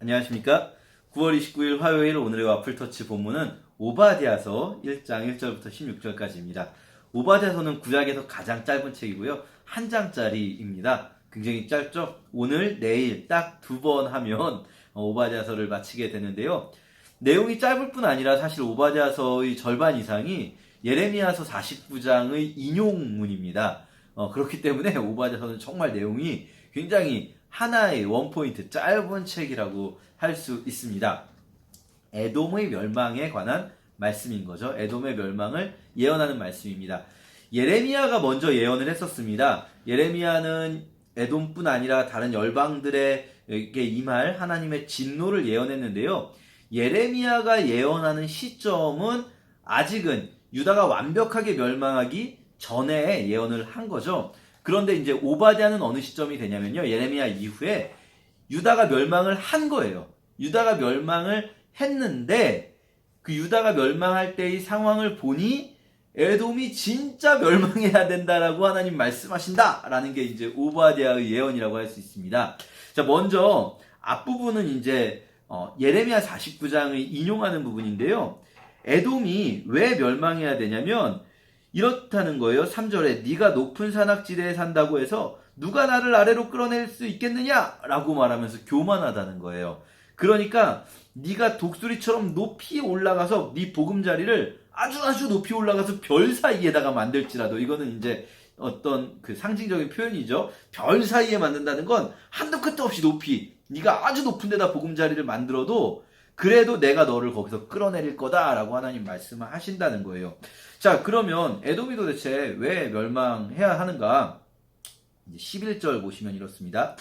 안녕하십니까? 9월 29일 화요일 오늘의 와플터치 본문은 오바댜서 1장 1절부터 16절까지입니다. 오바댜서는 구약에서 가장 짧은 책이고요. 한 장짜리입니다. 굉장히 짧죠? 오늘, 내일 딱 두 번 하면 오바댜서를 마치게 되는데요. 내용이 짧을 뿐 아니라 사실 오바댜서의 절반 이상이 예레미야서 49장의 인용문입니다. 그렇기 때문에 오바댜서는 정말 내용이 굉장히 하나의 원포인트 짧은 책이라고 할 수 있습니다. 에돔의 멸망에 관한 말씀인 거죠. 에돔의 멸망을 예언하는 말씀입니다. 예레미야가 먼저 예언을 했었습니다. 예레미야는 에돔뿐 아니라 다른 열방들에게 임할 하나님의 진노를 예언했는데요. 예레미야가 예언하는 시점은 아직은 유다가 완벽하게 멸망하기 전에 예언을 한 거죠. 그런데 이제 오바댜는 어느 시점이 되냐면요. 예레미야 이후에 유다가 멸망을 한 거예요. 유다가 멸망을 했는데 그 유다가 멸망할 때의 상황을 보니 에돔이 진짜 멸망해야 된다라고 하나님 말씀하신다라는 게 이제 오바댜의 예언이라고 할 수 있습니다. 자, 먼저 앞부분은 이제 예레미야 49장을 인용하는 부분인데요. 에돔이 왜 멸망해야 되냐면 이렇다는 거예요. 3절에 네가 높은 산악지대에 산다고 해서 누가 나를 아래로 끌어낼 수 있겠느냐? 라고 말하면서 교만하다는 거예요. 그러니까 네가 독수리처럼 높이 올라가서 네 보금자리를 아주 높이 올라가서 별 사이에다가 만들지라도, 이거는 이제 어떤 그 상징적인 표현이죠. 별 사이에 만든다는 건 한도 끝도 없이 높이, 네가 아주 높은 데다 보금자리를 만들어도 그래도 내가 너를 거기서 끌어내릴 거다라고 하나님 말씀을 하신다는 거예요. 자, 그러면 에돔이 도대체 왜 멸망해야 하는가? 이제 11절 보시면 이렇습니다.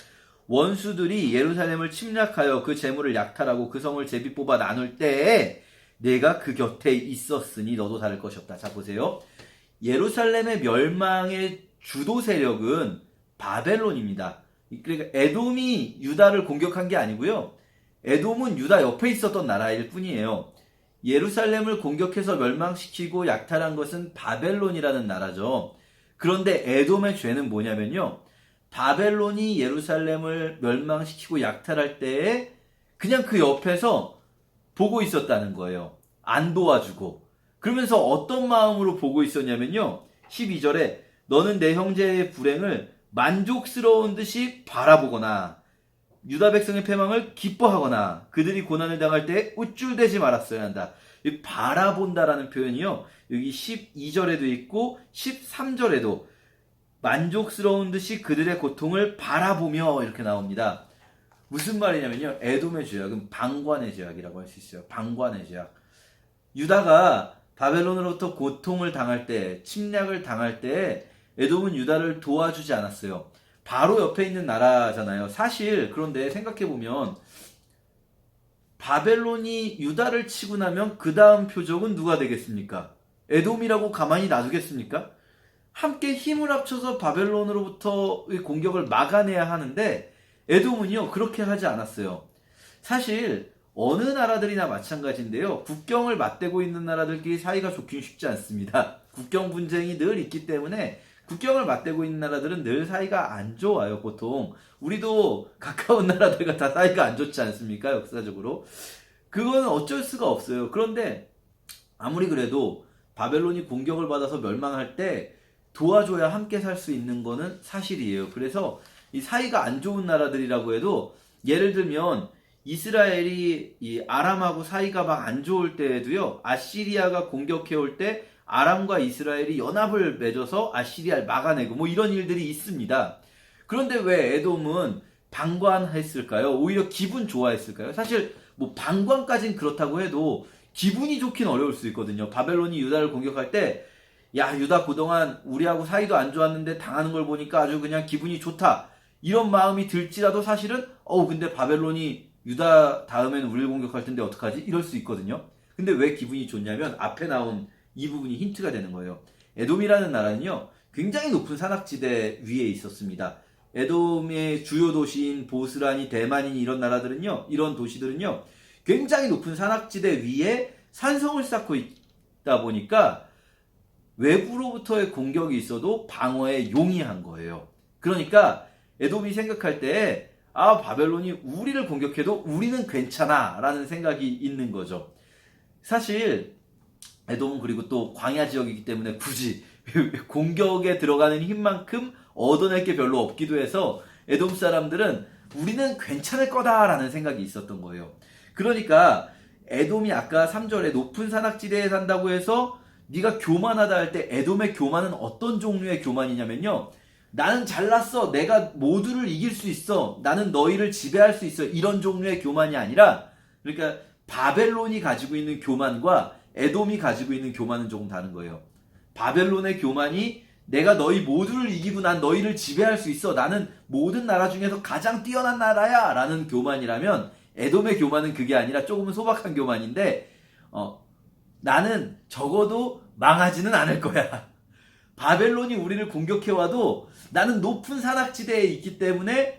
원수들이 예루살렘을 침략하여 그 재물을 약탈하고 그 성을 제비 뽑아 나눌 때에 내가 그 곁에 있었으니 너도 다를 것이 없다. 자, 보세요. 예루살렘의 멸망의 주도 세력은 바벨론입니다. 그러니까 에돔이 유다를 공격한 게 아니고요. 에돔은 유다 옆에 있었던 나라일 뿐이에요. 예루살렘을 공격해서 멸망시키고 약탈한 것은 바벨론이라는 나라죠. 그런데 에돔의 죄는 뭐냐면요. 바벨론이 예루살렘을 멸망시키고 약탈할 때에 그냥 그 옆에서 보고 있었다는 거예요. 안 도와주고. 그러면서 어떤 마음으로 보고 있었냐면요. 12절에 너는 내 형제의 불행을 만족스러운 듯이 바라보거나 유다 백성의 패망을 기뻐하거나 그들이 고난을 당할 때 우쭐대지 말았어야 한다. 이 바라본다라는 표현이요. 여기 12절에도 있고 13절에도 만족스러운 듯이 그들의 고통을 바라보며 이렇게 나옵니다. 무슨 말이냐면요. 에돔의 죄악은 방관의 죄악이라고 할 수 있어요. 방관의 죄악. 유다가 바벨론으로부터 고통을 당할 때, 침략을 당할 때 에돔은 유다를 도와주지 않았어요. 바로 옆에 있는 나라잖아요. 사실 그런데 생각해보면 바벨론이 유다를 치고 나면 그 다음 표적은 누가 되겠습니까? 에돔이라고 가만히 놔두겠습니까? 함께 힘을 합쳐서 바벨론으로부터의 공격을 막아내야 하는데 에돔은요 그렇게 하지 않았어요. 사실 어느 나라들이나 마찬가지인데요. 국경을 맞대고 있는 나라들끼리 사이가 좋긴 쉽지 않습니다. 국경 분쟁이 늘 있기 때문에 국경을 맞대고 있는 나라들은 늘 사이가 안 좋아요. 보통 우리도 가까운 나라들과 다 사이가 안 좋지 않습니까? 역사적으로. 그건 어쩔 수가 없어요. 그런데 아무리 그래도 바벨론이 공격을 받아서 멸망할 때 도와줘야 함께 살 수 있는 거는 사실이에요. 그래서 이 사이가 안 좋은 나라들이라고 해도 예를 들면 이스라엘이 이 아람하고 사이가 막 안 좋을 때에도요. 아시리아가 공격해올 때 아람과 이스라엘이 연합을 맺어서 아시리아를 막아내고 뭐 이런 일들이 있습니다. 그런데 왜 에돔은 방관했을까요? 오히려 기분 좋아했을까요? 사실 뭐 방관까진 그렇다고 해도 기분이 좋긴 어려울 수 있거든요. 바벨론이 유다를 공격할 때 야, 유다 그동안 우리하고 사이도 안 좋았는데 당하는 걸 보니까 아주 그냥 기분이 좋다. 이런 마음이 들지라도 사실은 근데 바벨론이 유다 다음에는 우리를 공격할 텐데 어떡하지? 이럴 수 있거든요. 근데 왜 기분이 좋냐면 앞에 나온 이 부분이 힌트가 되는 거예요. 에돔이라는 나라는요. 굉장히 높은 산악지대 위에 있었습니다. 에돔의 주요 도시인 보스라니 대만인 이런 나라들은요. 이런 도시들은요. 굉장히 높은 산악지대 위에 산성을 쌓고 있다 보니까 외부로부터의 공격이 있어도 방어에 용이한 거예요. 그러니까 에돔이 생각할 때 아, 바벨론이 우리를 공격해도 우리는 괜찮아 라는 생각이 있는 거죠. 사실 에돔은 그리고 또 광야 지역이기 때문에 굳이 공격에 들어가는 힘만큼 얻어낼 게 별로 없기도 해서 에돔 사람들은 우리는 괜찮을 거다라는 생각이 있었던 거예요. 그러니까 에돔이 아까 3절에 높은 산악지대에 산다고 해서 네가 교만하다 할 때 에돔의 교만은 어떤 종류의 교만이냐면요. 나는 잘났어. 내가 모두를 이길 수 있어. 나는 너희를 지배할 수 있어. 이런 종류의 교만이 아니라, 그러니까 바벨론이 가지고 있는 교만과 에돔이 가지고 있는 교만은 조금 다른 거예요. 바벨론의 교만이 내가 너희 모두를 이기고 난 너희를 지배할 수 있어. 나는 모든 나라 중에서 가장 뛰어난 나라야. 라는 교만이라면 에돔의 교만은 그게 아니라 조금은 소박한 교만인데 나는 적어도 망하지는 않을 거야. 바벨론이 우리를 공격해와도 나는 높은 산악지대에 있기 때문에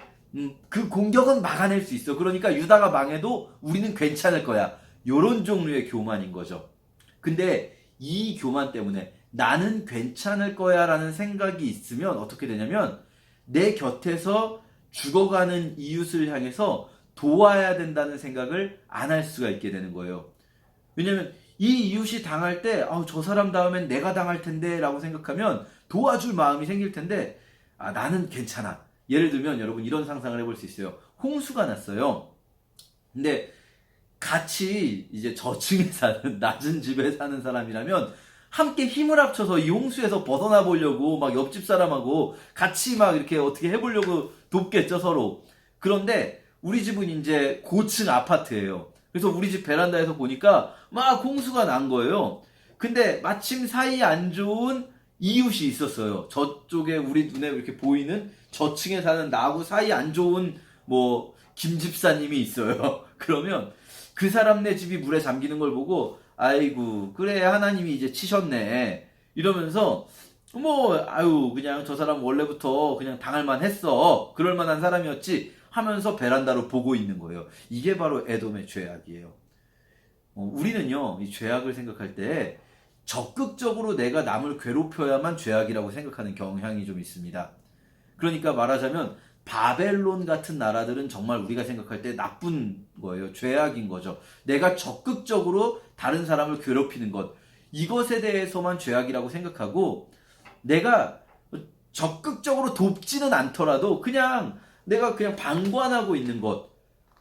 그 공격은 막아낼 수 있어. 그러니까 유다가 망해도 우리는 괜찮을 거야. 요런 종류의 교만인 거죠. 근데 이 교만 때문에 나는 괜찮을 거야 라는 생각이 있으면 어떻게 되냐면 내 곁에서 죽어가는 이웃을 향해서 도와야 된다는 생각을 안 할 수가 있게 되는 거예요. 왜냐면 이 이웃이 당할 때 저 사람 다음엔 내가 당할 텐데 라고 생각하면 도와줄 마음이 생길 텐데 나는 괜찮아. 예를 들면 여러분 이런 상상을 해볼 수 있어요. 홍수가 났어요. 근데 같이 이제 저층에 사는 낮은 집에 사는 사람이라면 함께 힘을 합쳐서 이 홍수에서 벗어나 보려고 막 옆집 사람하고 같이 막 이렇게 어떻게 해보려고 돕겠죠, 서로. 그런데 우리 집은 이제 고층 아파트예요. 그래서 우리 집 베란다에서 보니까 막 홍수가 난 거예요. 근데 마침 사이 안 좋은 이웃이 있었어요. 저쪽에 우리 눈에 이렇게 보이는 저층에 사는 나하고 사이 안 좋은 뭐 김집사님이 있어요. 그러면 그 사람네 집이 물에 잠기는 걸 보고 아이고 그래 하나님이 이제 치셨네 이러면서 그냥 저 사람 원래부터 그냥 당할만 했어. 그럴 만한 사람이었지 하면서 베란다로 보고 있는 거예요. 이게 바로 에돔의 죄악이에요. 우리는요 이 죄악을 생각할 때 적극적으로 내가 남을 괴롭혀야만 죄악이라고 생각하는 경향이 좀 있습니다. 그러니까 말하자면 바벨론 같은 나라들은 정말 우리가 생각할 때 나쁜 거예요. 죄악인 거죠. 내가 적극적으로 다른 사람을 괴롭히는 것, 이것에 대해서만 죄악이라고 생각하고 내가 적극적으로 돕지는 않더라도 그냥 내가 그냥 방관하고 있는 것,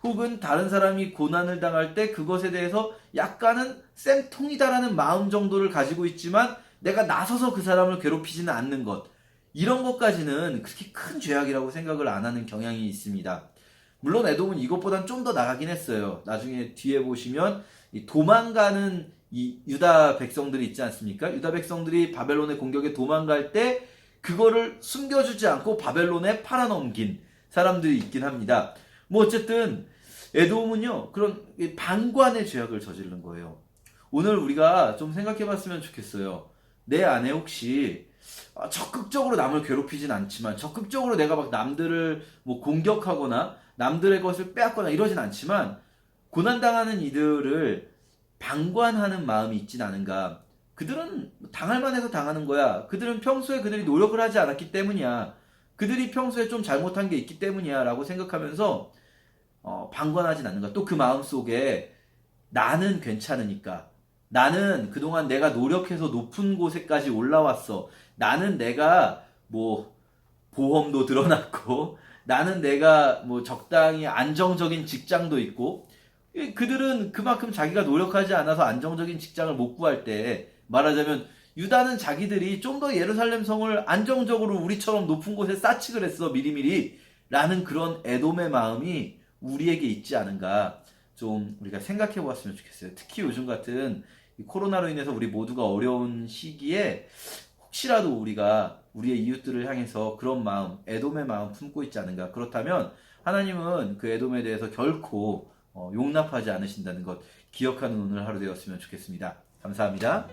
혹은 다른 사람이 고난을 당할 때 그것에 대해서 약간은 쌤통이다라는 마음 정도를 가지고 있지만 내가 나서서 그 사람을 괴롭히지는 않는 것, 이런 것까지는 그렇게 큰 죄악이라고 생각을 안 하는 경향이 있습니다. 물론 에돔은 이것보단 좀 더 나가긴 했어요. 나중에 뒤에 보시면 도망가는 이 유다 백성들이 있지 않습니까? 유다 백성들이 바벨론의 공격에 도망갈 때 그거를 숨겨주지 않고 바벨론에 팔아넘긴 사람들이 있긴 합니다. 어쨌든 에돔은요 그런 방관의 죄악을 저지른 거예요. 오늘 우리가 좀 생각해봤으면 좋겠어요. 내 안에 혹시 적극적으로 남을 괴롭히진 않지만, 적극적으로 내가 막 남들을 공격하거나 남들의 것을 빼앗거나 이러진 않지만 고난당하는 이들을 방관하는 마음이 있진 않은가. 그들은 당할 만해서 당하는 거야. 그들은 평소에 그들이 노력을 하지 않았기 때문이야. 그들이 평소에 좀 잘못한 게 있기 때문이야 라고 생각하면서 방관하진 않는가. 또 그 마음속에 나는 괜찮으니까, 나는 그동안 내가 노력해서 높은 곳에까지 올라왔어, 나는 내가 보험도 들어놨고, 나는 내가 적당히 안정적인 직장도 있고, 그들은 그만큼 자기가 노력하지 않아서 안정적인 직장을 못 구할 때, 말하자면 유다는 자기들이 좀 더 예루살렘 성을 안정적으로 우리처럼 높은 곳에 쌓치기를 했어, 미리미리 라는 그런 에돔의 마음이 우리에게 있지 않은가 좀 우리가 생각해 보았으면 좋겠어요. 특히 요즘 같은 이 코로나로 인해서 우리 모두가 어려운 시기에 혹시라도 우리가 우리의 이웃들을 향해서 그런 마음, 에돔의 마음 품고 있지 않은가. 그렇다면 하나님은 그 에돔에 대해서 결코 용납하지 않으신다는 것 기억하는 오늘 하루 되었으면 좋겠습니다. 감사합니다.